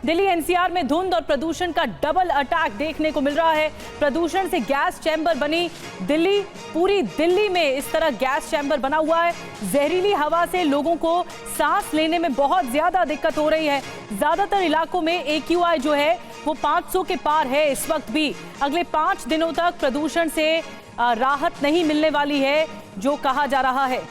Delhi NCR में धुंध और प्रदूषण का डबल अटैक देखने को मिल रहा है। प्रदूषण से गैस चैम्बर बनी दिल्ली, पूरी दिल्ली में इस तरह गैस चैम्बर बना हुआ है। जहरीली हवा से लोगों को सांस लेने में बहुत ज्यादा दिक्कत हो रही है। ज्यादातर इलाकों में AQI जो है वो 500 के पार है इस वक्त भी। अगले 5 दिनों तक प्रदूषण से राहत नहीं मिलने वाली है जो कहा जा रहा है।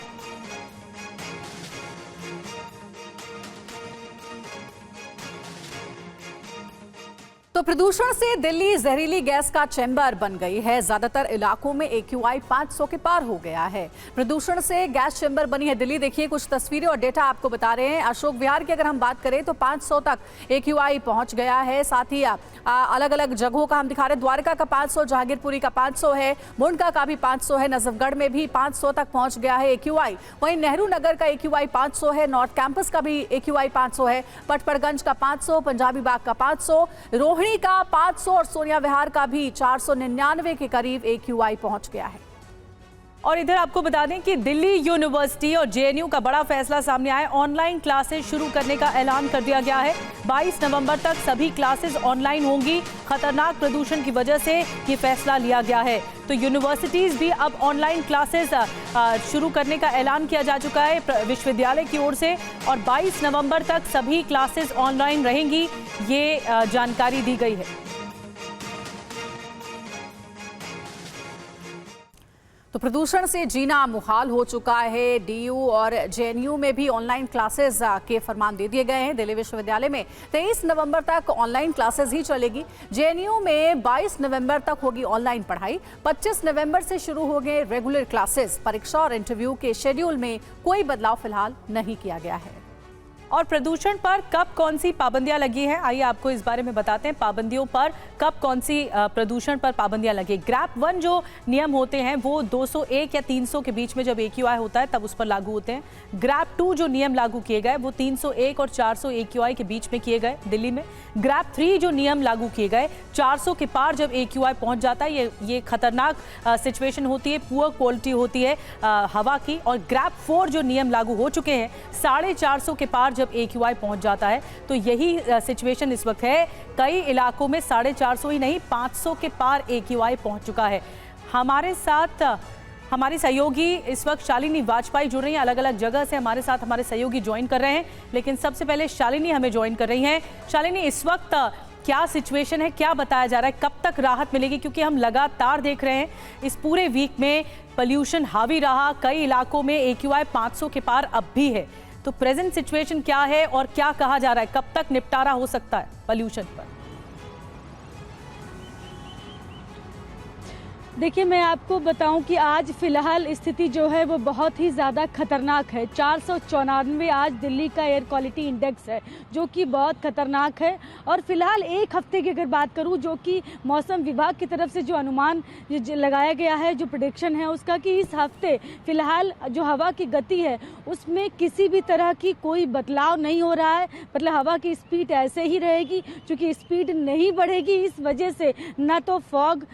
तो प्रदूषण से दिल्ली जहरीली गैस का चैम्बर बन गई है। ज्यादातर इलाकों में AQI 500 के पार हो गया है। प्रदूषण से गैस चैम्बर बनी है दिल्ली। देखिए कुछ तस्वीरें और डेटा आपको बता रहे हैं। अशोक विहार की अगर हम बात करें तो 500 तक AQI पहुंच गया है। साथ ही अलग अलग जगहों का हम दिखा रहे हैं। द्वारका का 500, जहांगीरपुरी का 500 है, मुंडका का भी 500 है, नजफगढ़ में भी 500 तक पहुंच गया है AQI। वहीं नेहरू नगर का AQI 500 है, नॉर्थ कैंपस का भी AQI 500 है, पटपड़गंज का 500, पंजाबी बाग का 500, रोहिणी का 500 और सोनिया विहार का भी 499 के करीब AQI पहुंच गया है। और इधर आपको बता दें कि दिल्ली यूनिवर्सिटी और JNU का बड़ा फैसला सामने आया। ऑनलाइन क्लासेस शुरू करने का ऐलान कर दिया गया है। 22 नवंबर तक सभी क्लासेस ऑनलाइन होंगी। खतरनाक प्रदूषण की वजह से ये फैसला लिया गया है। तो यूनिवर्सिटीज भी अब ऑनलाइन क्लासेस शुरू करने का ऐलान किया जा चुका है विश्वविद्यालय की ओर से, और 22 नवंबर तक सभी क्लासेस ऑनलाइन रहेंगी, ये जानकारी दी गई है। तो प्रदूषण से जीना मुहाल हो चुका है। DU और JNU में भी ऑनलाइन क्लासेस के फरमान दे दिए गए हैं। दिल्ली विश्वविद्यालय में 23 नवंबर तक ऑनलाइन क्लासेस ही चलेगी। JNU में 22 नवंबर तक होगी ऑनलाइन पढ़ाई। 25 नवंबर से शुरू होंगे रेगुलर क्लासेस। परीक्षा और इंटरव्यू के शेड्यूल में कोई बदलाव फिलहाल नहीं किया गया है। और प्रदूषण पर कब कौन सी पाबंदियां लगी हैं, आइए आपको इस बारे में बताते हैं। पाबंदियों पर कब कौन सी प्रदूषण पर पाबंदियां लगी। ग्रैप 1 जो नियम होते हैं वो 201 या 300 के बीच में जब AQI होता है तब उस पर लागू होते हैं। ग्रैप 2 जो नियम लागू किए गए वो 301 और 400 AQI के बीच में किए गए दिल्ली में। ग्रैप 3 जो नियम लागू किए गए 400 के पार जब AQI पहुंच जाता है, ये खतरनाक सिचुएशन होती है, पुअर क्वालिटी होती है हवा की। और ग्रैप 4 जो नियम लागू हो चुके हैं 450 के पार जब AQI पहुंच जाता है, तो यही सिचुएशन इस वक्त है। कई इलाकों में 450 ही नहीं 500 के पार AQI पहुंच चुका है। हमारे साथ हमारी सहयोगी इस वक्त शालिनी वाजपेयी जुड़ रही हैं। अलग अलग जगह से हमारे साथ हमारे सहयोगी ज्वाइन कर रहे हैं, लेकिन सबसे पहले शालिनी हमें ज्वाइन कर रही हैं। शालिनी, इस वक्त क्या सिचुएशन है, क्या बताया जा रहा है, कब तक राहत मिलेगी? क्योंकि हम लगातार देख रहे हैं इस पूरे वीक में पोल्यूशन हावी रहा। कई इलाकों में AQI 500 के पार अब भी है। तो प्रेजेंट सिचुएशन क्या है और क्या कहा जा रहा है, कब तक निपटारा हो सकता है पोल्यूशन पर? देखिए, मैं आपको बताऊं कि आज फिलहाल स्थिति जो है वो बहुत ही ज़्यादा खतरनाक है। 494 आज दिल्ली का एयर क्वालिटी इंडेक्स है, जो कि बहुत खतरनाक है। और फिलहाल एक हफ्ते की अगर बात करूं, जो कि मौसम विभाग की तरफ से जो अनुमान लगाया गया है, जो प्रेडिक्शन है उसका, कि इस हफ्ते फिलहाल जो हवा की गति है उसमें किसी भी तरह की कोई बदलाव नहीं हो रहा है। मतलब हवा की स्पीड ऐसे ही रहेगी, क्योंकि स्पीड नहीं बढ़ेगी। इस वजह से ना तो फॉग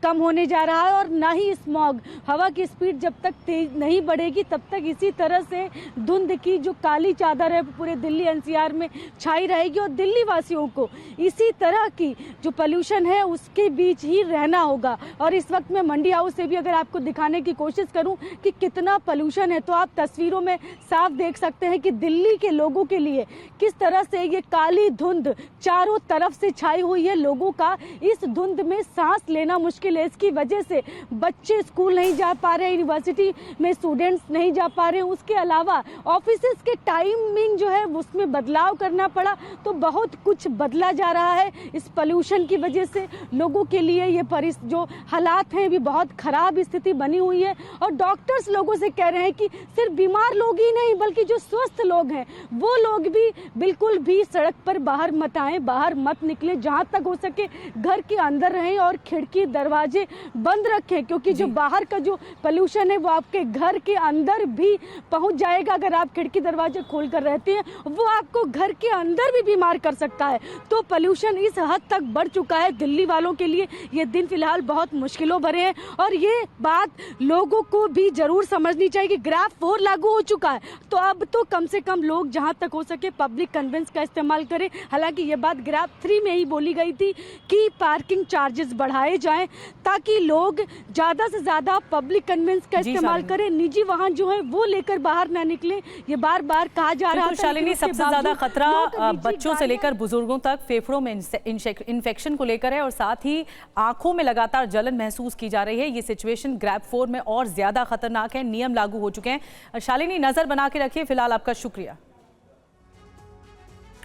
कम होने जा रहा है और ना ही स्मॉग। हवा की स्पीड जब तक तेज नहीं बढ़ेगी तब तक इसी तरह से धुंध की जो काली चादर है पूरे दिल्ली NCR में छाई रहेगी, और दिल्ली वासियों को इसी तरह की जो पोल्यूशन है उसके बीच ही रहना होगा। और इस वक्त मैं मंडी हाउस से भी अगर आपको दिखाने की कोशिश करूं कि कितना पोल्यूशन है, तो आप तस्वीरों में साफ देख सकते हैं कि दिल्ली के लोगों के लिए किस तरह से ये काली धुंध चारों तरफ से छाई हुई है। लोगों का इस धुंध में सांस लेना मुश्किल है। इसकी वजह से बच्चे स्कूल नहीं जा पा रहे, यूनिवर्सिटी में स्टूडेंट्स नहीं जा पा रहे। उसके अलावा ऑफिसेस के टाइमिंग जो है उसमें बदलाव करना पड़ा। तो बहुत कुछ बदला जा रहा है इस पोल्यूशन की वजह से। लोगों के लिए ये जो हालात हैं भी बहुत खराब स्थिति बनी हुई है। और डॉक्टर्स लोगों से कह रहे हैं कि सिर्फ बीमार लोग ही नहीं बल्कि जो स्वस्थ लोग हैं वो लोग भी बिल्कुल भी सड़क पर बाहर मत आए, बाहर मत निकले। जहां तक हो सके घर के अंदर रहें और खिड़की दरवाजे बंद रखें, क्योंकि जो बाहर का जो पोल्यूशन है वो आपके घर के अंदर भी पहुंच जाएगा। अगर आप खिड़की दरवाजे खोल कर रहते हैं वो आपको घर के अंदर भी बीमार कर सकता है। तो पोल्यूशन इस हद तक बढ़ चुका है दिल्ली वालों के लिए ये दिन फिलहाल बहुत मुश्किलों भरे हैं। और ये बात लोगों को भी जरूर समझनी चाहिए कि ग्राफ 4 लागू हो चुका है, तो अब तो कम से कम लोग जहां तक हो सके पब्लिक कन्वेंस का इस्तेमाल करें। हालांकि ये बात ग्राफ 3 में ही बोली गई थी कि पार्किंग चार्जेस बढ़ाए जाएं ताकि लोग ज्यादा से ज्यादा पब्लिक कन्वेंस का इस्तेमाल करें, निजी वाहन जो है वो लेकर बाहर ना निकले। ये बार बार कहा जा रहा है। शालिनी, सबसे ज्यादा खतरा बच्चों से लेकर बुजुर्गों तक फेफड़ों में इन्फेक्शन को लेकर है और साथ ही आंखों में लगातार जलन महसूस की जा रही है। ये सिचुएशन ग्रैप 4 में और ज्यादा खतरनाक है। नियम लागू हो चुके हैं। शालिनी, नजर बना के रखिए। फिलहाल आपका शुक्रिया।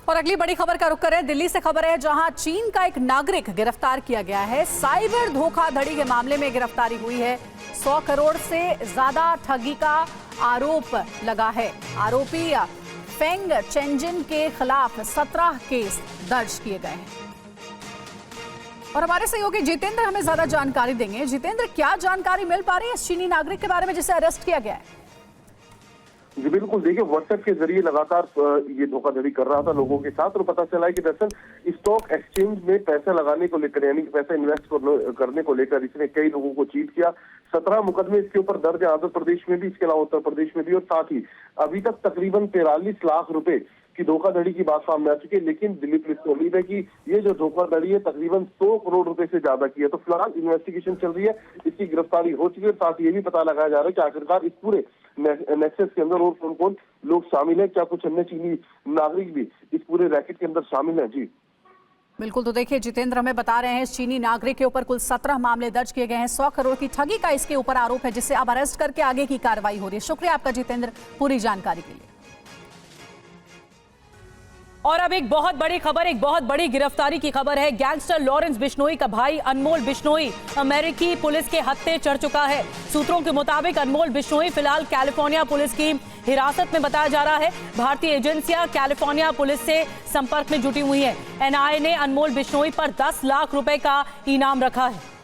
और अगली बड़ी खबर का रुख करें। दिल्ली से खबर है जहां चीन का एक नागरिक गिरफ्तार किया गया है। साइबर धोखाधड़ी के मामले में गिरफ्तारी हुई है। 100 करोड़ से ज्यादा ठगी का आरोप लगा है। आरोपी फेंग चेंजिन के खिलाफ 17 केस दर्ज किए गए हैं। और हमारे सहयोगी जितेंद्र हमें ज्यादा जानकारी देंगे। जितेंद्र, क्या जानकारी मिल पा रही है इस चीनी नागरिक के बारे में जिसे अरेस्ट किया गया है? जी बिल्कुल, देखिए व्हाट्सएप के जरिए लगातार ये धोखाधड़ी कर रहा था लोगों के साथ और पता चला है कि दरअसल स्टॉक एक्सचेंज में पैसा लगाने को लेकर यानी कि पैसा इन्वेस्ट करने को लेकर इसने कई लोगों को चीट किया। 17 मुकदमे इसके ऊपर दर्ज है आंध्र प्रदेश में भी, इसके अलावा उत्तर प्रदेश में भी। और साथ ही अभी तक तकरीबन 43 लाख रुपए की धोखाधड़ी की बात सामने आ चुकी है। लेकिन दिल्ली पुलिस को उम्मीद है कि ये जो धोखाधड़ी है तकरीबन 100 करोड़ रुपए से ज्यादा की है। तो फिलहाल इन्वेस्टिगेशन चल रही है, इसकी गिरफ्तारी हो चुकी है। साथ ही ये भी पता लगाया जा रहा है कि आखिरकार इस पूरे नेक्सस के अंदर और कौन कौन लोग शामिल है, क्या कुछ अन्य चीनी नागरिक भी इस पूरे रैकेट के अंदर शामिल है। जी बिल्कुल, तो देखिए जितेंद्र हमें बता रहे हैं इस चीनी नागरिक के ऊपर कुल 17 मामले दर्ज किए गए हैं। 100 करोड़ की ठगी का इसके ऊपर आरोप है जिसे अब अरेस्ट करके आगे की कार्रवाई हो रही है। शुक्रिया आपका जितेंद्र पूरी जानकारी के लिए। और अब एक बहुत बड़ी खबर, एक बहुत बड़ी गिरफ्तारी की खबर है। गैंगस्टर लॉरेंस बिश्नोई का भाई अनमोल बिश्नोई अमेरिकी पुलिस के हत्थे चढ़ चुका है। सूत्रों के मुताबिक अनमोल बिश्नोई फिलहाल कैलिफोर्निया पुलिस की हिरासत में बताया जा रहा है। भारतीय एजेंसियां कैलिफोर्निया पुलिस से संपर्क में जुटी हुई हैं। एनआईए ने अनमोल बिश्नोई पर 10 लाख रुपए का इनाम रखा है।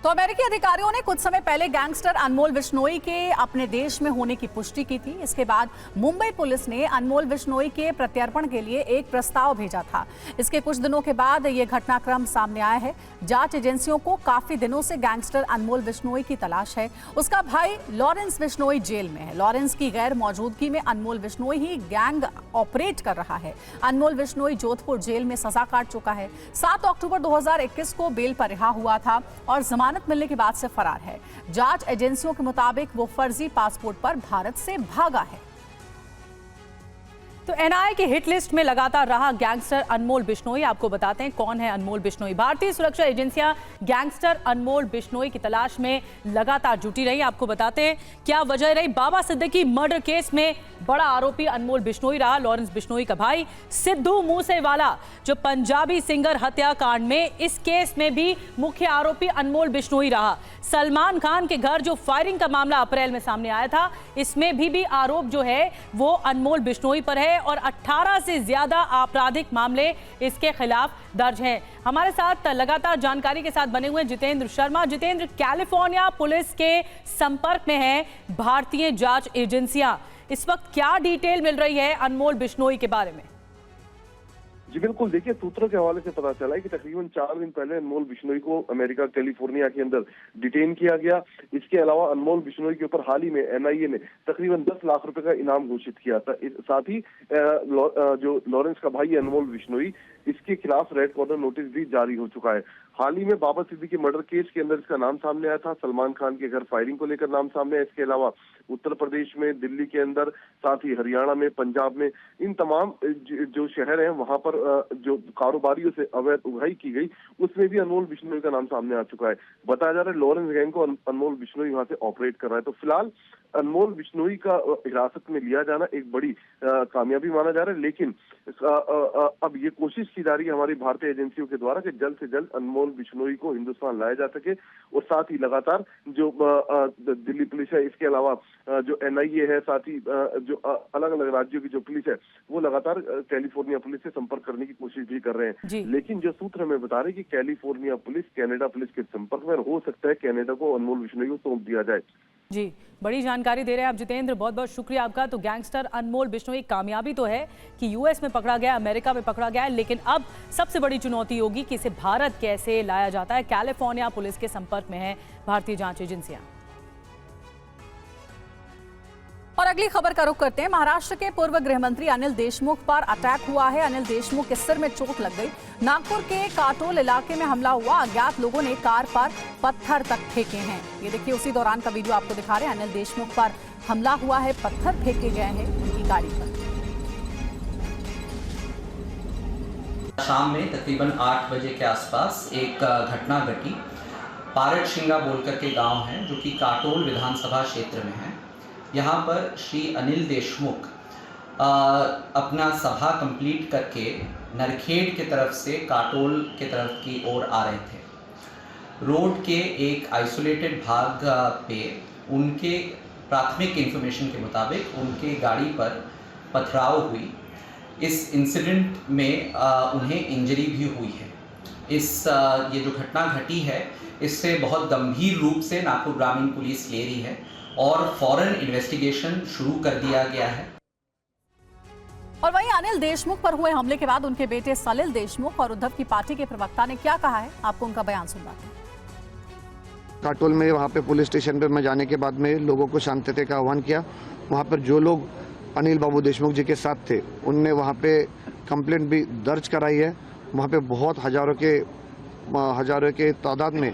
तो अमेरिकी अधिकारियों ने कुछ समय पहले गैंगस्टर अनमोल बिश्नोई के अपने देश में होने की पुष्टि की थी। इसके बाद मुंबई पुलिस ने अनमोल बिश्नोई के प्रत्यर्पण के लिए एक प्रस्ताव भेजा था। इसके कुछ दिनों के बाद यह घटनाक्रम सामने आया है। जांच एजेंसियों को काफी दिनों से गैंगस्टर अनमोल बिश्नोई की तलाश है। उसका भाई लॉरेंस बिश्नोई जेल में है। लॉरेंस की गैर मौजूदगी में अनमोल बिश्नोई ही गैंग ऑपरेट कर रहा है। अनमोल बिश्नोई जोधपुर जेल में सजा काट चुका है। 7 अक्टूबर 2021 को बेल पर रिहा हुआ था और जमानत मिलने के बाद से फरार है। जांच एजेंसियों के मुताबिक वो फर्जी पासपोर्ट पर भारत से भागा है। तो एनआईए की हिट लिस्ट में लगातार रहा गैंगस्टर अनमोल बिश्नोई। आपको बताते हैं कौन है अनमोल बिश्नोई। भारतीय सुरक्षा एजेंसियां गैंगस्टर अनमोल बिश्नोई की तलाश में लगातार जुटी रही। आपको बताते हैं क्या वजह रही। बाबा सिद्दीकी मर्डर केस में बड़ा आरोपी अनमोल बिश्नोई रहा। लॉरेंस बिश्नोई का भाई सिद्धू मूसेवाला जो पंजाबी सिंगर हत्याकांड में, इस केस में भी मुख्य आरोपी अनमोल बिश्नोई रहा। सलमान खान के घर जो फायरिंग का मामला अप्रैल में सामने आया था, इसमें भी आरोप जो है वो अनमोल बिश्नोई पर है और 18 से ज्यादा आपराधिक मामले इसके खिलाफ दर्ज हैं। हमारे साथ लगातार जानकारी के साथ बने हुए जितेंद्र शर्मा। जितेंद्र, कैलिफोर्निया पुलिस के संपर्क में है भारतीय जांच एजेंसियां। इस वक्त क्या डिटेल मिल रही है अनमोल बिश्नोई के बारे में? जी बिल्कुल, देखिए सूत्रों के हवाले से पता चला है कि तकरीबन 4 दिन पहले अनमोल बिश्नोई को अमेरिका कैलिफोर्निया के अंदर डिटेन किया गया। इसके अलावा अनमोल बिश्नोई के ऊपर हाल ही में एनआईए ने तकरीबन 10 लाख रुपए का इनाम घोषित किया था। साथ ही जो लॉरेंस का भाई अनमोल बिश्नोई, इसके खिलाफ रेड कॉर्नर नोटिस भी जारी हो चुका है। हाल ही में बाबा सिद्दीकी मर्डर केस के अंदर इसका नाम सामने आया था। सलमान खान के घर फायरिंग को लेकर नाम सामने आया। इसके अलावा उत्तर प्रदेश में, दिल्ली के अंदर, साथ ही हरियाणा में, पंजाब में, इन तमाम जो शहर हैं वहां पर जो कारोबारियों से अवैध उगाही की गई, उसमें भी अनमोल बिश्नोई का नाम सामने आ चुका है। बताया जा रहा है लॉरेंस गैंग को अनमोल बिश्नोई वहां से ऑपरेट कर रहा है। तो फिलहाल अनमोल बिश्नोई का हिरासत में लिया जाना एक बड़ी कामयाबी माना जा रहा है। लेकिन अब ये कोशिश की जा रही है हमारी भारतीय एजेंसियों के द्वारा कि जल्द से जल्द अनमोल बिश्नोई को हिंदुस्तान लाया जा सके। और साथ ही लगातार जो दिल्ली पुलिस है, इसके अलावा जो एनआईए है, साथ ही जो अलग अलग राज्यों की जो पुलिस है, वो लगातार कैलिफोर्निया पुलिस से संपर्क करने की कोशिश भी कर रहे हैं। लेकिन जो सूत्र हमें बता रहे हैं कि कैलिफोर्निया पुलिस कनाडा पुलिस के संपर्क में, हो सकता है कनाडा को अनमोल बिश्नोई को सौंप दिया जाए। जी, बड़ी जानकारी दे रहे हैं आप जितेंद्र, बहुत बहुत शुक्रिया आपका। तो गैंगस्टर अनमोल बिश्नोई कामयाबी तो है कि यूएस में पकड़ा गया, अमेरिका में पकड़ा गया है, लेकिन अब सबसे बड़ी चुनौती होगी कि इसे भारत कैसे लाया जाता है। कैलिफोर्निया पुलिस के संपर्क में है भारतीय जांच एजेंसियां। और अगली खबर का रुख करते हैं। महाराष्ट्र के पूर्व गृह मंत्री अनिल देशमुख पर अटैक हुआ है। अनिल देशमुख के सिर में चोट लग गई। नागपुर के काटोल इलाके में हमला हुआ। अज्ञात लोगों ने कार पर पत्थर तक फेंके हैं। ये देखिए, उसी दौरान का वीडियो आपको दिखा रहे हैं। अनिल देशमुख पर हमला हुआ है, पत्थर फेंके गए हैं उनकी गाड़ी पर। शाम में तकरीबन 8 बजे के आसपास एक घटना घटी। पारटशिंगा बोलकर के गांव है जो कि काटोल विधानसभा क्षेत्र में है। यहाँ पर श्री अनिल देशमुख अपना सभा कंप्लीट करके नरखेड़ की तरफ से काटोल की तरफ की ओर आ रहे थे। रोड के एक आइसोलेटेड भाग पे उनके प्राथमिक इन्फॉर्मेशन के मुताबिक उनके गाड़ी पर पथराव हुई। इस इंसिडेंट में उन्हें इंजरी भी हुई है। ये जो घटना घटी है इससे बहुत गंभीर रूप से नागपुर ग्रामीण पुलिस ले रही है और फौरन इन्वेस्टिगेशन शुरू कर दिया गया है। और वहीं अनिल देशमुख पर हुए हमले के बाद उनके बेटे सलिल देशमुख और उद्धव की पार्टी के प्रवक्ता ने क्या कहा है, आपको उनका बयान सुनवाते हैं। काटोल में वहाँ पे पुलिस स्टेशन पे मैं जाने के बाद में लोगों को शांतता का आह्वान किया। वहाँ पर जो लोग अनिल बाबू देशमुख जी के साथ थे उनने वहाँ पे कंप्लेंट भी दर्ज कराई है। वहाँ पे बहुत हजारों के तादाद में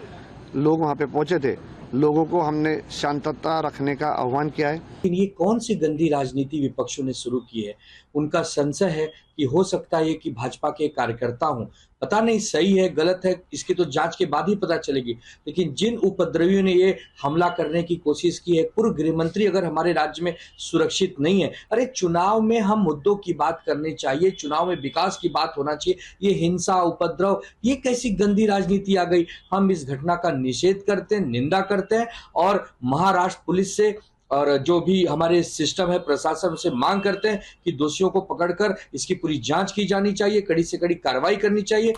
लोग वहाँ पे पहुँचे थे। लोगों को हमने शांतता रखने का आह्वान किया है। लेकिन ये कौन सी गंदी राजनीति विपक्षों ने शुरू की है? उनका संशय है कि हो सकता है कि भाजपा के कार्यकर्ता हूं। पता नहीं सही है गलत है, इसकी तो जांच के बाद ही पता चलेगी। लेकिन जिन उपद्रवियों ने ये हमला करने की कोशिश की है, पूर्व गृह मंत्री अगर हमारे राज्य में सुरक्षित नहीं है, अरे चुनाव में हम मुद्दों की बात करनी चाहिए, चुनाव में विकास की बात होना चाहिए। ये हिंसा उपद्रव, ये कैसी गंदी राजनीति आ गई? हम इस घटना का निषेध करते हैं, निंदा करते हैं और महाराष्ट्र पुलिस से और जो भी हमारे सिस्टम है प्रशासन से मांग करते हैं कि दोषियों को पकड़कर इसकी पूरी जांच की जानी चाहिए, कड़ी से कड़ी कार्रवाई करनी चाहिए।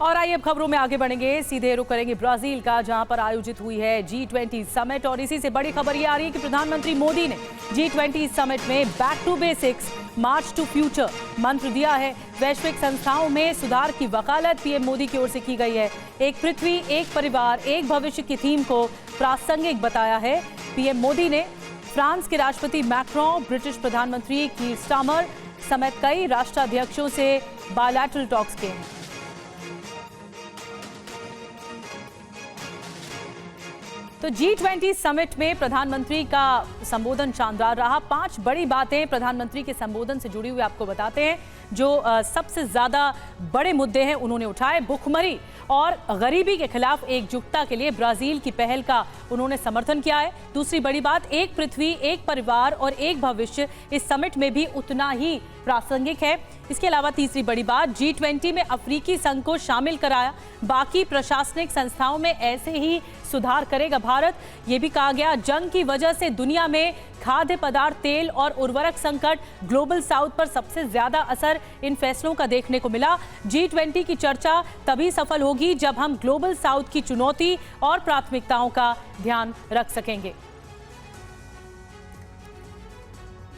और आइए अब खबरों में आगे बढ़ेंगे, सीधे रुख करेंगे ब्राजील का, जहां पर आयोजित हुई है G20 समिट। और इसी से बड़ी खबर ये आ रही है कि प्रधानमंत्री मोदी ने G20 समिट में back to basics march to future मंत्र दिया है। वैश्विक संस्थाओं में सुधार की वकालत पीएम मोदी की ओर से की गई है। एक पृथ्वी, एक परिवार, एक भविष्य की थीम को प्रासंगिक बताया है। पीएम मोदी ने फ्रांस के राष्ट्रपति मैक्रोन, ब्रिटिश प्रधानमंत्री कीर स्टारमर समेत कई राष्ट्राध्यक्षों से बायलैटरल टॉक्स किए हैं। तो G20 समिट में प्रधानमंत्री का संबोधन शानदार रहा। 5 बड़ी बातें प्रधानमंत्री के संबोधन से जुड़ी हुई आपको बताते हैं। जो सबसे ज्यादा बड़े मुद्दे हैं उन्होंने उठाए। भुखमरी और गरीबी के खिलाफ एकजुटता के लिए ब्राजील की पहल का उन्होंने समर्थन किया है। दूसरी बड़ी बात, एक पृथ्वी, एक परिवार और एक भविष्य इस समिट में भी उतना ही प्रासंगिक है। इसके अलावा तीसरी बड़ी बात, G20 में अफ्रीकी संघ को शामिल कराया। बाकी प्रशासनिक संस्थाओं में ऐसे ही सुधार करेगा भारत। ये भी कहा गया, जंग की वजह से दुनिया में खाद्य पदार्थ, तेल और उर्वरक संकट, ग्लोबल साउथ पर सबसे ज्यादा असर इन फैसलों का देखने को मिला। G20 की चर्चा तभी सफल होगी जब हम ग्लोबल साउथ की चुनौती और प्राथमिकताओं का ध्यान रख सकेंगे।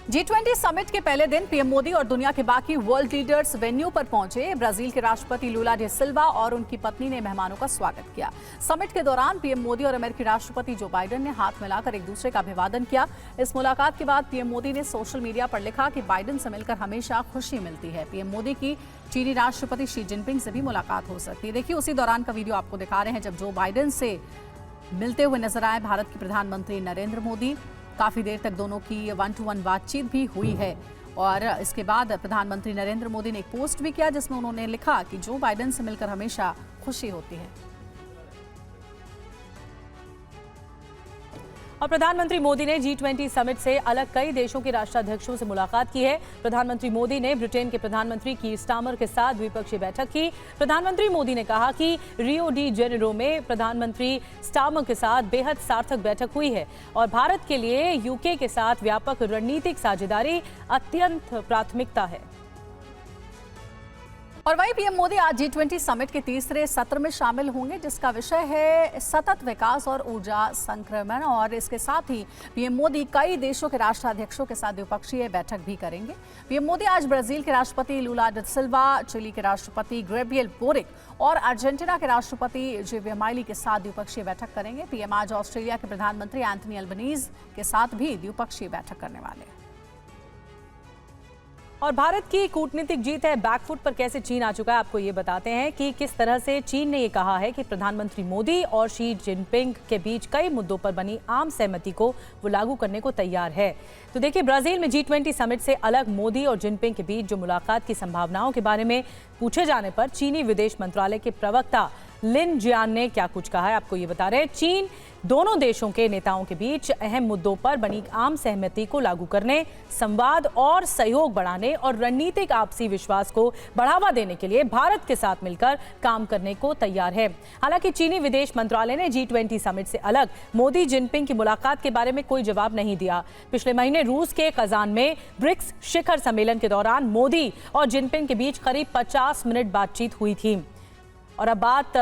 G20 समिट के पहले दिन पीएम मोदी और दुनिया के बाकी वर्ल्ड लीडर्स वेन्यू पर पहुंचे। ब्राजील के राष्ट्रपति लुला डे सिल्वा और उनकी पत्नी ने मेहमानों का स्वागत किया। समिट के दौरान पीएम मोदी और अमेरिकी राष्ट्रपति जो बाइडेन ने हाथ मिलाकर एक दूसरे का अभिवादन किया। इस मुलाकात के बाद पीएम मोदी ने सोशल मीडिया पर लिखा कि बाइडेन से मिलकर हमेशा खुशी मिलती है। पीएम मोदी की चीनी राष्ट्रपति शी जिनपिंग से भी मुलाकात हो सकती है। देखिए, उसी दौरान का वीडियो आपको दिखा रहे हैं जब जो बाइडेन से मिलते हुए नजर आए भारत के प्रधानमंत्री नरेंद्र मोदी। काफी देर तक दोनों की 1-to-1 बातचीत भी हुई है। और इसके बाद प्रधानमंत्री नरेंद्र मोदी ने एक पोस्ट भी किया जिसमें उन्होंने लिखा कि जो बाइडेन से मिलकर हमेशा खुशी होती है। और प्रधानमंत्री मोदी ने G20 समिट से अलग कई देशों के राष्ट्राध्यक्षों से मुलाकात की है। प्रधानमंत्री मोदी ने ब्रिटेन के प्रधानमंत्री कीर स्टारमर के साथ द्विपक्षीय बैठक की। प्रधानमंत्री मोदी ने कहा कि रियो डी जेनेरो में प्रधानमंत्री स्टारमर के साथ बेहद सार्थक बैठक हुई है और भारत के लिए यूके के साथ व्यापक रणनीतिक साझेदारी अत्यंत प्राथमिकता है। और वहीं पीएम मोदी आज G20 समिट के तीसरे सत्र में शामिल होंगे, जिसका विषय है सतत विकास और ऊर्जा संक्रमण। और इसके साथ ही पीएम मोदी कई देशों के राष्ट्राध्यक्षों के साथ द्विपक्षीय बैठक भी करेंगे। पीएम मोदी आज ब्राजील के राष्ट्रपति लुला दा सिल्वा, चिली के राष्ट्रपति गैब्रियल बोरिक और अर्जेंटीना के राष्ट्रपति जेवियर मिलेई के साथ द्विपक्षीय बैठक करेंगे। पीएम आज ऑस्ट्रेलिया के प्रधानमंत्री एंथनी अल्बनीज के साथ भी द्विपक्षीय बैठक करने वाले हैं। और भारत की कूटनीतिक जीत है, बैकफुट पर कैसे चीन आ चुका है, आपको ये बताते हैं कि किस तरह से चीन ने ये कहा है कि प्रधानमंत्री मोदी और शी जिनपिंग के बीच कई मुद्दों पर बनी आम सहमति को वो लागू करने को तैयार है। तो देखिए, ब्राजील में G20 समिट से अलग मोदी और जिनपिंग के बीच जो मुलाकात की संभावनाओं के बारे में पूछे जाने पर चीनी विदेश मंत्रालय के प्रवक्ता लिन जियान ने क्या कुछ कहा है, आपको ये बता रहे हैं। चीन दोनों देशों के नेताओं के बीच अहम मुद्दों पर बनी आम सहमति को लागू करने, संवाद और सहयोग बढ़ाने और रणनीतिक आपसी विश्वास को बढ़ावा देने के लिए भारत के साथ मिलकर काम करने को तैयार है। हालांकि चीनी विदेश मंत्रालय ने G20 समिट से अलग मोदी जिनपिंग की मुलाकात के बारे में कोई जवाब नहीं दिया। पिछले महीने रूस के कजान में ब्रिक्स शिखर सम्मेलन के दौरान मोदी और जिनपिंग के बीच करीब 50 मिनट बातचीत हुई थी। और अब बात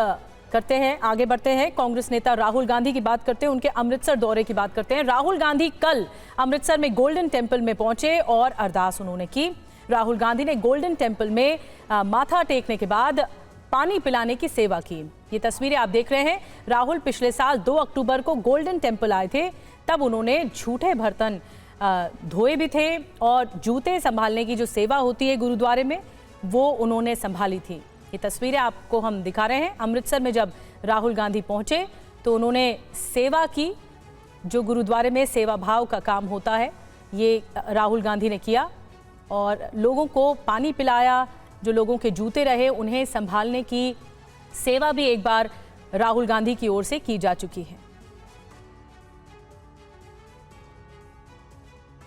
करते हैं, आगे बढ़ते हैं, कांग्रेस नेता राहुल गांधी की बात करते हैं, उनके अमृतसर दौरे की बात करते हैं। राहुल गांधी कल अमृतसर में गोल्डन टेम्पल में पहुंचे और अरदास उन्होंने की। राहुल गांधी ने गोल्डन टेम्पल में माथा टेकने के बाद पानी पिलाने की सेवा की। ये तस्वीरें आप देख रहे हैं। राहुल पिछले साल 2 अक्टूबर को गोल्डन टेम्पल आए थे, तब उन्होंने झूठे बर्तन धोए भी थे और जूते संभालने की जो सेवा होती है गुरुद्वारे में, वो उन्होंने संभाली थी। ये तस्वीरें आपको हम दिखा रहे हैं। अमृतसर में जब राहुल गांधी पहुंचे तो उन्होंने सेवा की, जो गुरुद्वारे में सेवा भाव का काम होता है, ये राहुल गांधी ने किया और लोगों को पानी पिलाया। जो लोगों के जूते रहे उन्हें संभालने की सेवा भी एक बार राहुल गांधी की ओर से की जा चुकी है।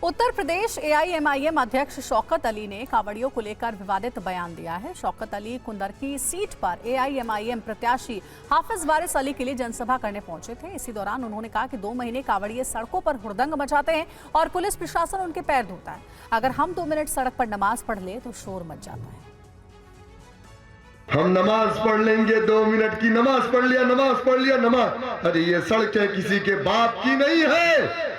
उत्तर प्रदेश AIMIM अध्यक्ष शौकत अली ने कांवड़ियों को लेकर विवादित बयान दिया है। शौकत अली कुंदरकी सीट पर AIMIM प्रत्याशी हाफिज वारिस अली के लिए जनसभा करने पहुंचे थे। इसी दौरान उन्होंने कहा कि 2 महीने कांवड़िए सड़कों पर हुड़दंग मचाते हैं और पुलिस प्रशासन उनके पैर धोता है। अगर हम 2 मिनट सड़क पर नमाज पढ़ ले तो शोर मच जाता है। हम नमाज पढ़ लेंगे, 2 मिनट की नमाज पढ़ लिया, नमाज। अरे ये सड़कें किसी के बाप की नहीं है।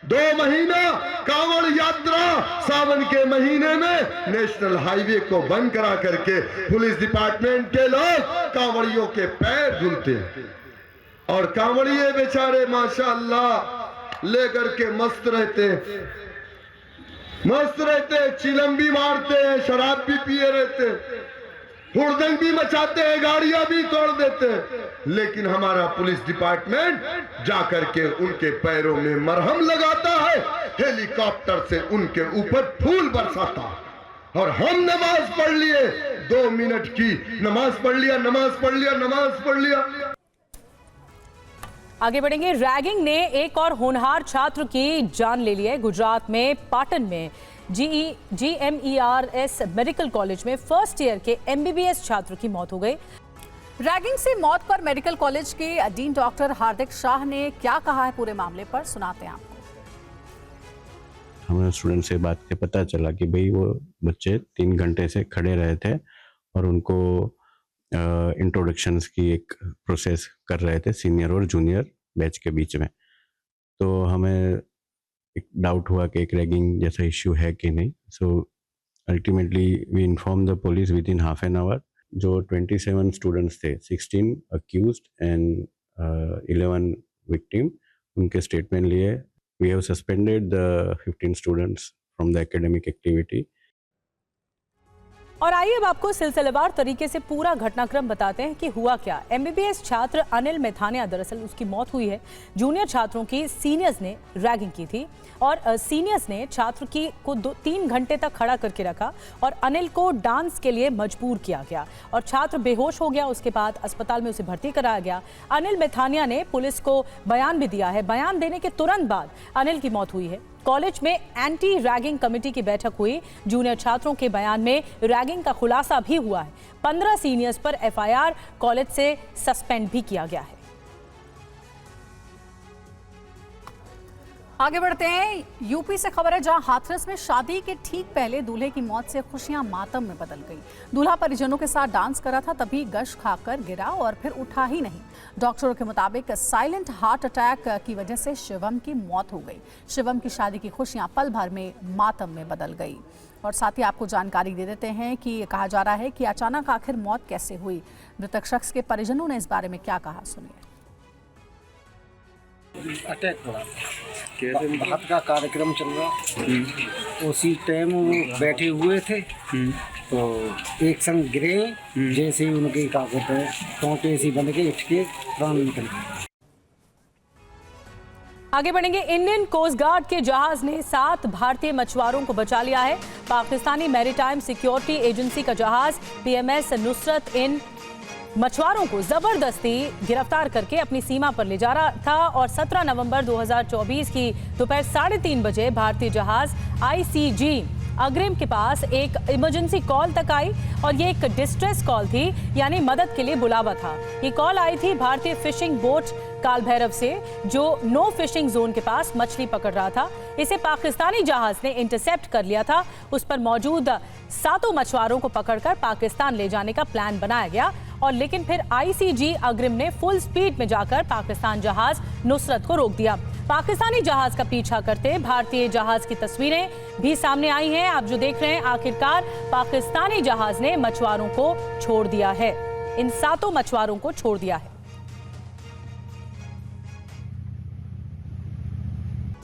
2 महीना कांवड़ यात्रा, सावन के महीने में नेशनल हाईवे को बंद करा करके पुलिस डिपार्टमेंट के लोग कांवड़ियों के पैर धुलते हैं और कांवड़िए बेचारे माशाअल्लाह लेकर के मस्त रहते, चिलम भी मारते हैं, शराब भी पिए रहते, हुड़दंग भी मचाते हैं, गाड़ियां भी तोड़ देते हैं। लेकिन हमारा पुलिस डिपार्टमेंट जाकर के उनके पैरों में मरहम लगाता है, हेलीकॉप्टर से उनके ऊपर फूल बरसाता है। और हम नमाज पढ़ लिए, 2 मिनट की नमाज पढ़ लिया। आगे बढ़ेंगे। रैगिंग ने एक और होनहार छात्र की जान ले ली है। गुजरात में पाटन में GMERS मेडिकल कॉलेज में फर्स्ट ईयर के MBBS छात्र की मौत हो गई। रैगिंग से मौत पर मेडिकल कॉलेज के डीन डॉक्टर हार्दिक शाह ने क्या कहा है पूरे मामले पर, सुनाते हैं आपको। हमें स्टूडेंट से बात के पता चला कि भाई वो बच्चे 3 घंटे से खड़े रहे थे और उनको इंट्रोडक्शंस की एक प्रोसेस कर रहे थे सीनियर और जूनियर बैच के बीच में। तो हमें एक डाउट हुआ कि एक रैगिंग जैसा इश्यू है कि नहीं। So ultimately we inform the police within half an hour. जो 27 स्टूडेंट्स थे, 16 अक्यूज्ड एंड 11 विक्टिम, उनके स्टेटमेंट लिए we have suspended the 15 students from the academic activity. और आइए अब आपको सिलसिलेवार तरीके से पूरा घटनाक्रम बताते हैं कि हुआ क्या। MBBS छात्र अनिल मेथानिया, दरअसल उसकी मौत हुई है। जूनियर छात्रों की सीनियर्स ने रैगिंग की थी और सीनियर्स ने छात्र को 3 घंटे तक खड़ा करके रखा और अनिल को डांस के लिए मजबूर किया गया और छात्र बेहोश हो गया। उसके बाद अस्पताल में उसे भर्ती कराया गया। अनिल मेथानिया ने पुलिस को बयान भी दिया है। बयान देने के तुरंत बाद अनिल की मौत हुई है। कॉलेज में एंटी रैगिंग कमेटी की बैठक हुई। जूनियर छात्रों के बयान में रैगिंग का खुलासा भी हुआ है। 15 सीनियर्स पर FIR कॉलेज से सस्पेंड भी किया गया है। आगे बढ़ते हैं। यूपी से खबर है जहां हाथरस में शादी के ठीक पहले दूल्हे की मौत से खुशियां मातम में बदल गई। दूल्हा परिजनों के साथ डांस कर रहा था, तभी गश खाकर गिरा और फिर उठा ही नहीं। डॉक्टरों के मुताबिक साइलेंट हार्ट अटैक की वजह से शिवम की मौत हो गई। शिवम की शादी की खुशियां पल भर में मातम में बदल गई। और साथ ही आपको जानकारी दे देते हैं कि कहा जा रहा है कि अचानक आखिर मौत कैसे हुई। मृतक शख्स के परिजनों ने इस बारे में क्या कहा, सुनिए। अटैक हुआ, भात का कार्यक्रम चल रहा, उसी टाइम वो बैठे हुए थे तो एक संग गिरे, जैसे ही उनके क्या कहते हैं टोंटे ऐसी बन के उठ के प्राण निकल गए। आगे बढ़ेंगे। इंडियन कोस्ट गार्ड के जहाज ने 7 भारतीय मछुआरों को बचा लिया है। पाकिस्तानी मैरीटाइम सिक्योरिटी एजेंसी का जहाज PMS नुसरत इन मछुआरों को जबरदस्ती गिरफ्तार करके अपनी सीमा पर ले जा रहा था और 17 नवंबर 2024 की दोपहर 3:30 बजे भारतीय जहाज ICG अग्रिम के पास एक इमरजेंसी कॉल तक आई और ये एक डिस्ट्रेस कॉल थी, यानी मदद के लिए बुलावा था। ये कॉल आई थी भारतीय फिशिंग बोट काल भैरव से, जो नो फिशिंग जोन के पास मछली पकड़ रहा था। इसे पाकिस्तानी जहाज ने इंटरसेप्ट कर लिया था। उस पर मौजूद 7 मछुआरों को पकड़कर पाकिस्तान ले जाने का प्लान बनाया गया और लेकिन फिर ICG अग्रिम ने फुल स्पीड में जाकर पाकिस्तान जहाज नुसरत को रोक दिया। पाकिस्तानी जहाज का पीछा करते भारतीय जहाज की तस्वीरें भी सामने आई हैं। आप जो देख रहे हैं, आखिरकार पाकिस्तानी जहाज ने मछुआरों को छोड़ दिया है, इन 7 मछुआरों को छोड़ दिया है।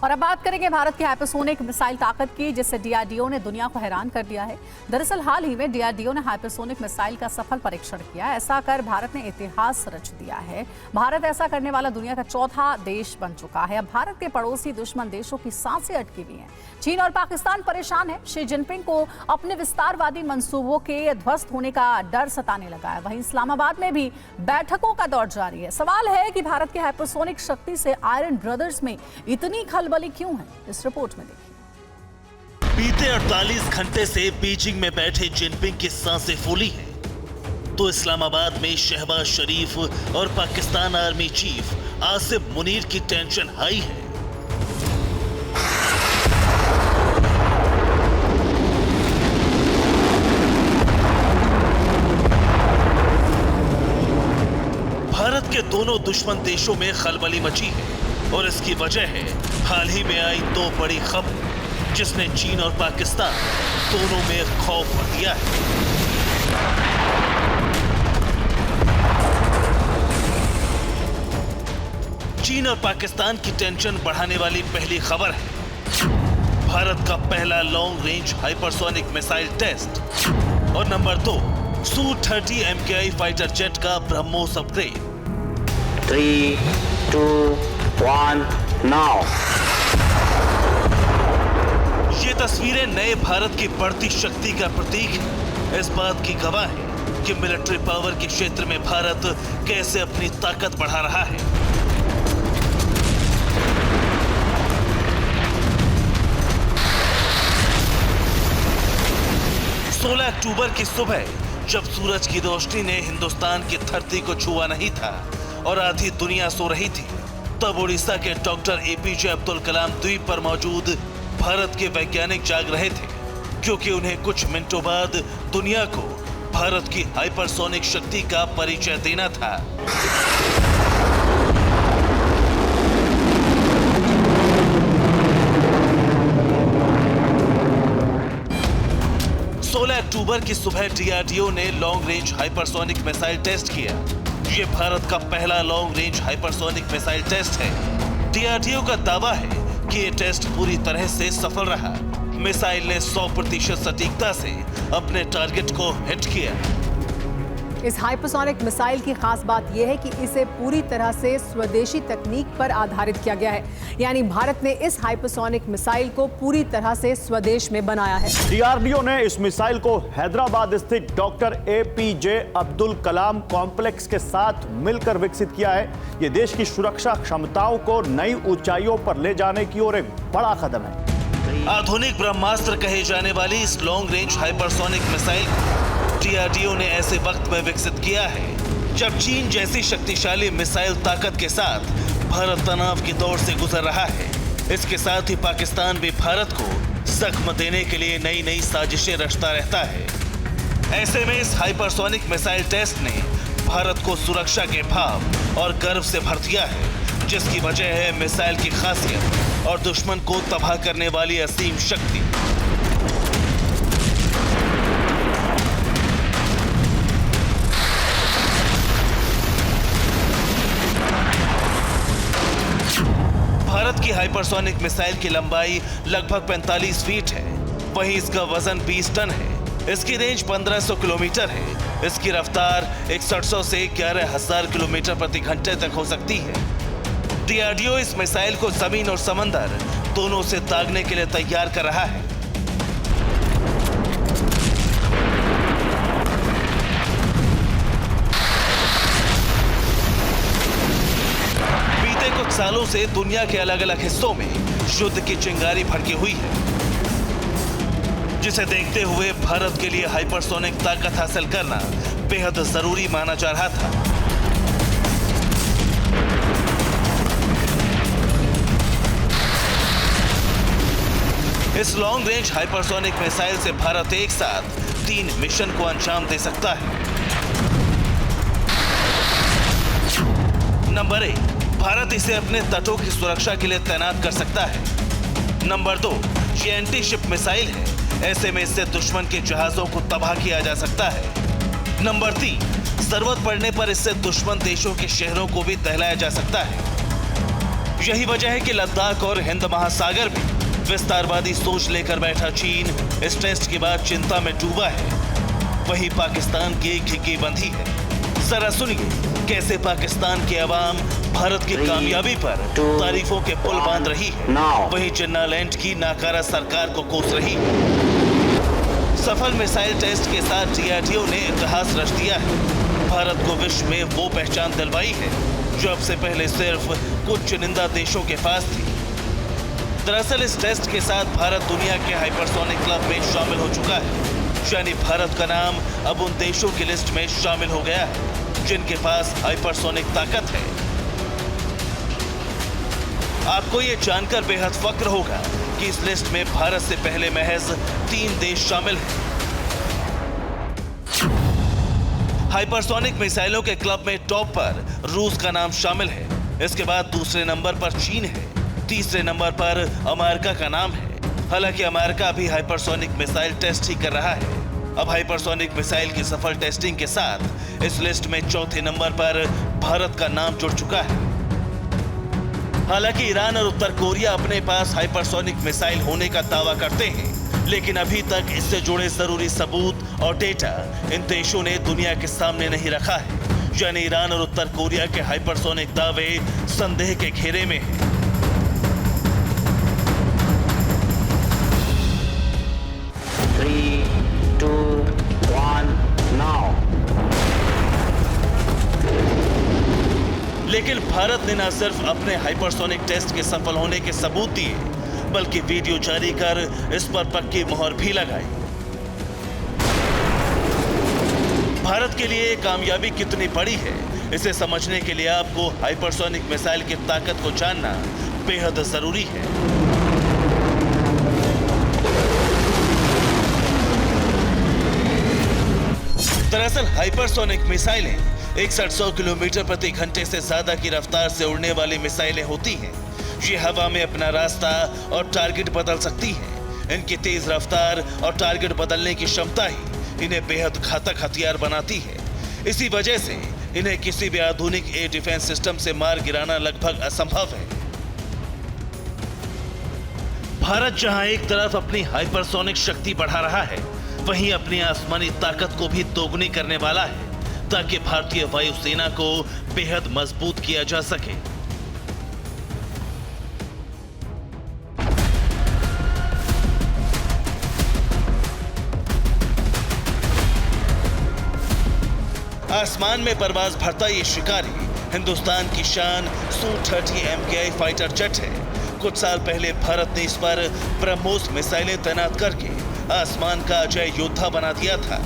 और अब बात करेंगे भारत की हाइपरसोनिक मिसाइल ताकत की, जिससे DRDO ने दुनिया को हैरान कर दिया है। दरअसल हाल ही में DRDO ने हाइपरसोनिक मिसाइल का सफल परीक्षण किया। ऐसा कर भारत ने इतिहास रच दिया है। भारत ऐसा करने वाला दुनिया का 4था देश बन चुका है। अब भारत के पड़ोसी दुश्मन देशों की सांसें अटकी हुई हैं। चीन और पाकिस्तान परेशान है। शी जिनपिंग को अपने विस्तारवादी मंसूबों के ध्वस्त होने का डर सताने लगा है। वहीं इस्लामाबाद में भी बैठकों का दौर जारी है। सवाल है कि भारत की हाइपरसोनिक शक्ति से आयरन ब्रदर्स में इतनी खलबली क्यों है, इस रिपोर्ट में देखिए। बीते 48 घंटे से बीजिंग में बैठे जिनपिंग की सांसें फूली हैं, तो इस्लामाबाद में शहबाज शरीफ और पाकिस्तान आर्मी चीफ आसिफ मुनीर की टेंशन हाई है। भारत के दोनों दुश्मन देशों में खलबली मची है और इसकी वजह है हाल ही में आई 2 बड़ी खबर, जिसने चीन और पाकिस्तान दोनों में खौफ भर दिया है। चीन और पाकिस्तान की टेंशन बढ़ाने वाली पहली खबर है भारत का पहला long range hypersonic missile test और number 2 Su-30 MKI fighter jet का ब्रह्मोस अपग्रेड। 3, 2, 1 now। ये तस्वीरें नए भारत की बढ़ती शक्ति का प्रतीक है। इस बात की गवाह है कि मिलिट्री पावर के क्षेत्र में भारत कैसे अपनी ताकत बढ़ा रहा है। अक्टूबर की सुबह, जब सूरज की रोशनी ने हिंदुस्तान की धरती को छुआ नहीं था और आधी दुनिया सो रही थी, तब उड़ीसा के डॉक्टर APJ अब्दुल कलाम द्वीप पर मौजूद भारत के वैज्ञानिक जाग रहे थे, क्योंकि उन्हें कुछ मिनटों बाद दुनिया को भारत की हाइपरसोनिक शक्ति का परिचय देना था। अक्टूबर की सुबह DRDO ने long range hypersonic missile test किया। ये भारत का पहला long range hypersonic missile test है। DRDO का दावा है कि ये टेस्ट पूरी तरह से सफल रहा। मिसाइल ने 100% सटीकता से अपने टारगेट को हिट किया। इस हाइपरसोनिक मिसाइल की खास बात यह है कि इसे पूरी तरह से स्वदेशी तकनीक पर आधारित किया गया है, यानी भारत ने इस हाइपरसोनिक मिसाइल को पूरी तरह से स्वदेश में बनाया है। DRDO ने इस मिसाइल को हैदराबाद स्थित doctor APJ Abdul Kalam complex के साथ मिलकर विकसित किया है। ये देश की सुरक्षा क्षमताओं को नई ऊंचाइयों पर ले जाने की ओर एक बड़ा कदम है। आधुनिक ब्रह्मास्त्र कहे जाने वाली इस long range hypersonic missile DRDO ने ऐसे वक्त में विकसित किया है जब चीन जैसी शक्तिशाली मिसाइल ताकत के साथ भारत तनाव के दौर से गुजर रहा है। इसके साथ ही पाकिस्तान भी भारत को जख्म देने के लिए नई नई साजिशें रचता रहता है। ऐसे में इस हाइपरसोनिक मिसाइल टेस्ट ने भारत को सुरक्षा के भाव और गर्व से भर दिया है, जिसकी वजह है मिसाइल की खासियत और दुश्मन को तबाह करने वाली असीम शक्ति। भारत की हाइपरसोनिक मिसाइल की लंबाई लगभग 45 फीट है, वहीं इसका वजन 20 टन है। इसकी रेंज 1500 किलोमीटर है। इसकी रफ्तार 6100 से 11000 किलोमीटर प्रति घंटे तक हो सकती है। डीआरडीओ इस मिसाइल को जमीन और समंदर दोनों से दागने के लिए तैयार कर रहा है। बीते कुछ सालों से दुनिया के अलग अलग हिस्सों में युद्ध की चिंगारी भड़की हुई है, जिसे देखते हुए भारत के लिए हाइपरसोनिक ताकत हासिल करना बेहद जरूरी माना जा रहा था। इस लॉन्ग रेंज हाइपरसोनिक मिसाइल से भारत एक साथ 3 मिशन को अंजाम दे सकता है। नंबर 1, भारत इसे अपने तटों की सुरक्षा के लिए तैनात कर सकता है। नंबर 2, ये एंटी शिप मिसाइल है, ऐसे में इससे दुश्मन के जहाजों को तबाह किया जा सकता है। नंबर 3, जरूरत पड़ने पर इससे दुश्मन देशों के शहरों को भी दहलाया जा सकता है। यही वजह है कि लद्दाख और हिंद महासागर में विस्तारवादी सोच लेकर बैठा चीन इस टेस्ट के बाद चिंता में डूबा है। वहीं पाकिस्तान की खिग्गी बंधी है। जरा सुनिए कैसे पाकिस्तान के अवाम भारत की कामयाबी पर तारीफों के पुल बांध रही है, वहीं जिन्नालैंड की नाकारा सरकार को कोस रही है। सफल मिसाइल टेस्ट के साथ डीआरडीओ ने इतिहास रच दिया है। भारत को विश्व में वो पहचान दिलवाई है जो अब से पहले सिर्फ कुछ चुनिंदा देशों के पास थी। दरअसल इस टेस्ट के साथ भारत दुनिया के हाइपरसोनिक क्लब में शामिल हो चुका है, यानी भारत का नाम अब उन देशों की लिस्ट में शामिल हो गया है जिनके पास हाइपरसोनिक ताकत है। आपको ये जानकर बेहद फक्र होगा कि इस लिस्ट में भारत से पहले महज 3 देश शामिल हैं। हाइपरसोनिक मिसाइलों के क्लब में टॉप पर रूस का नाम शामिल है। इसके बाद दूसरे नंबर पर चीन है, तीसरे नंबर पर अमेरिका का नाम है। हालांकि अमेरिका भी हाइपरसोनिक मिसाइल टेस्ट ही कर रहा है। अब हाइपरसोनिक मिसाइल की सफल टेस्टिंग के साथ इस लिस्ट में चौथे नंबर पर भारत का नाम जुड़ चुका है। हालांकि ईरान और उत्तर कोरिया अपने पास हाइपरसोनिक मिसाइल होने का दावा करते हैं, लेकिन अभी तक इससे जुड़े जरूरी सबूत और डेटा इन देशों ने दुनिया के सामने नहीं रखा है। यानी ईरान और उत्तर कोरिया के हाइपरसोनिक दावे संदेह के घेरे में हैं। लेकिन भारत ने न सिर्फ अपने हाइपरसोनिक टेस्ट के सफल होने के सबूत दिए, बल्कि वीडियो जारी कर इस पर पक्की मोहर भी लगाई। भारत के लिए कामयाबी कितनी बड़ी है, इसे समझने के लिए आपको हाइपरसोनिक मिसाइल की ताकत को जानना बेहद जरूरी है। दरअसल हाइपरसोनिक मिसाइलें 6100 किलोमीटर प्रति घंटे से ज्यादा की रफ्तार से उड़ने वाली मिसाइलें होती हैं। ये हवा में अपना रास्ता और टारगेट बदल सकती हैं। इनकी तेज रफ्तार और टारगेट बदलने की क्षमता ही इन्हें बेहद घातक हथियार बनाती है। इसी वजह से इन्हें किसी भी आधुनिक एयर डिफेंस सिस्टम से मार गिराना लगभग असंभव है। भारत जहां एक तरफ अपनी हाइपरसोनिक शक्ति बढ़ा रहा है, वहीं अपनी आसमानी ताकत को भी दोगुनी करने वाला है, ताकि भारतीय वायुसेना को बेहद मजबूत किया जा सके। आसमान में परवाज भरता ये शिकारी हिंदुस्तान की शान Su-30 MKI फाइटर जेट है। कुछ साल पहले भारत ने इस पर ब्रह्मोस मिसाइलें तैनात करके आसमान का अजय योद्धा बना दिया था।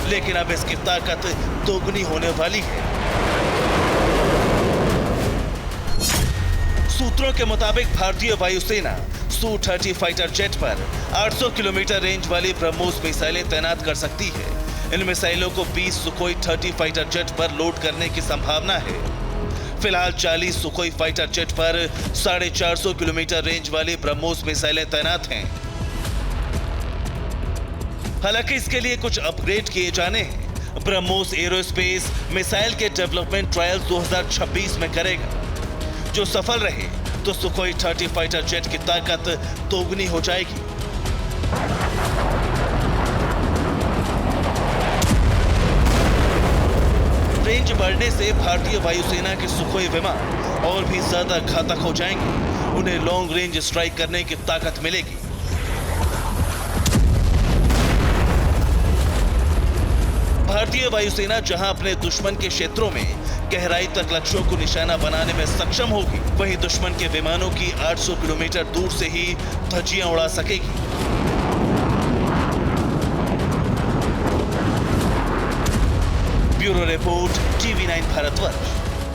लेकिन अब इसकी ताकत दोगुनी होने वाली है। के मुताबिक भारतीय वायुसेना Su-30 फाइटर जेट पर 800 किलोमीटर रेंज वाली ब्रह्मोस मिसाइलें तैनात कर सकती है। इन मिसाइलों को 20 सुखोई 30 फाइटर जेट पर लोड करने की संभावना है। फिलहाल 40 सुखोई फाइटर जेट पर 450 किलोमीटर रेंज वाली ब्रह्मोस मिसाइलें तैनात हैं। हालांकि इसके लिए कुछ अपग्रेड किए जाने हैं। ब्रह्मोस एरोस्पेस मिसाइल के डेवलपमेंट ट्रायल्स 2026 में करेगा। जो सफल रहे तो सुखोई 30 फाइटर जेट की ताकत दोगुनी हो जाएगी। रेंज बढ़ने से भारतीय वायुसेना के सुखोई विमान और भी ज्यादा घातक हो जाएंगे। उन्हें लॉन्ग रेंज स्ट्राइक करने की ताकत मिलेगी। भारतीय वायुसेना जहां अपने दुश्मन के क्षेत्रों में गहराई तक लक्ष्यों को निशाना बनाने में सक्षम होगी, वहीं दुश्मन के विमानों की 800 किलोमीटर दूर से ही धज्जियां उड़ा सकेगी। Bureau report, TV9 Bharatvarsh.